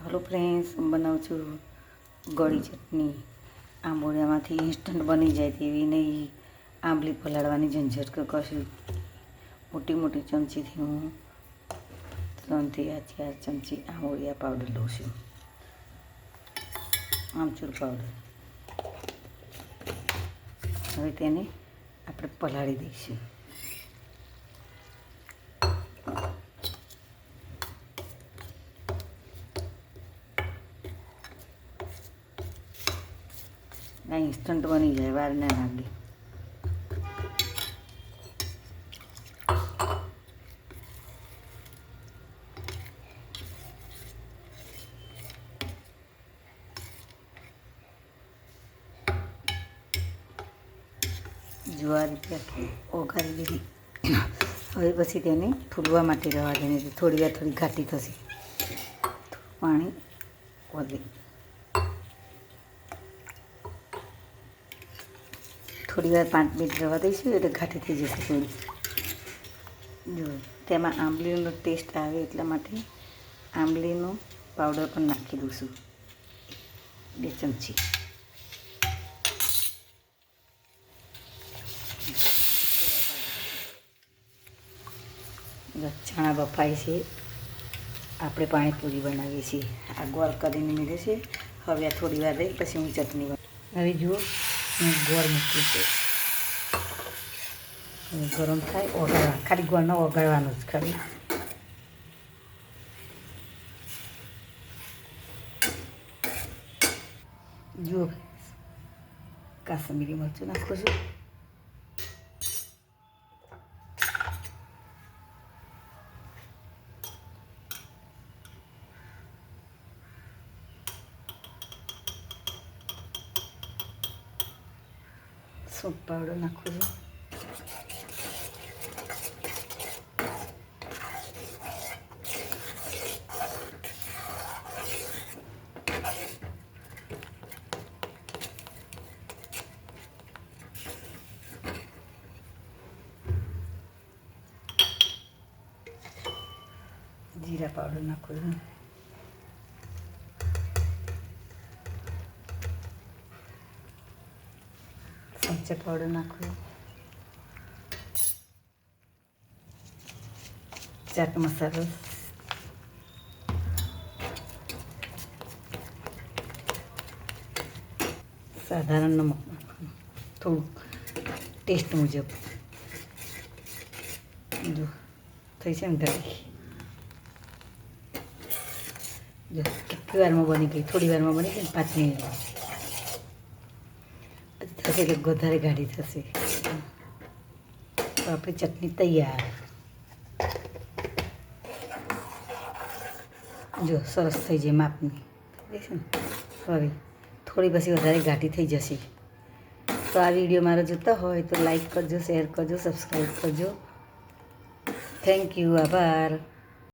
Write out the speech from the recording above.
Hello friends, बनाऊँ छू गળી ચટણી। આંબોળિયામાંથી instant બની જાય તેવી નહીં, આંબલી પલાળવાની ઝંઝટ કે કશું। મોટી મોટી ચમચીથી હું 3 થી 4 ચમચી આંબોળિયા પાવડર લઉં છું, આમચૂર પાવડર। હવે તેને આપણે પલાળી દઈશું। આ ઇન્સ્ટન્ટ બની જાય, વાર ના લાગે। જો આ રીતે ઓગાળી લીધી। હવે પછી તેને ફૂલવા માટે રહેવા દેવાની, થોડી વાર થોડી ઘાટી થશે, પાણી વધે। થોડી વાર 5 મિનિટ રહેવા દઈશું એટલે ઘાટી થઈ જશે થોડી। જો તેમાં આંબલીનો ટેસ્ટ આવે એટલા માટે આંબલીનો પાવડર પણ નાખી દઉં છું, 2 ચમચી। ચણા બફાય છે, આપણે પાણીપુરી બનાવીએ છીએ। આ ગોળ કરીને મેળે છે। હવે આ થોડી વાર રહી પછી હું ચટણી હવે જુઓ હું ગોળ મૂક્યું છે, ગરમ થાય ઓગાળવા, ખાલી ગોળને ઓગાળવાનું જ ખાલી। જુઓ કાશ્મીરી મરચું નાખું છું, સૂંઠ પાવડર નાખું છું, જીરા પાવડર નાખું છું, સંચર પાવડર નાખું, ચાટ મસાલો, સાધારણ નમક નાખવાનું થોડુંક ટેસ્ટ મુજબ। જો થઈ છે ને ઢાળી, જો કેટલી વારમાં બની ગઈ, થોડી વારમાં બની ગઈ ને 5 મિનિટમાં થશે એટલે વધારે ગાઢી થશે તો આપણી ચટણી તૈયાર। જો સરસ થઈ જાય માપની, દેખશે ને। હવે થોડી પછી વધારે ઘાટી થઈ જશે। તો આ વિડીયો મારો જોતા હોય તો લાઈક કરજો, શેર કરજો, સબસ્ક્રાઈબ કરજો। થેન્ક યુ, આભાર।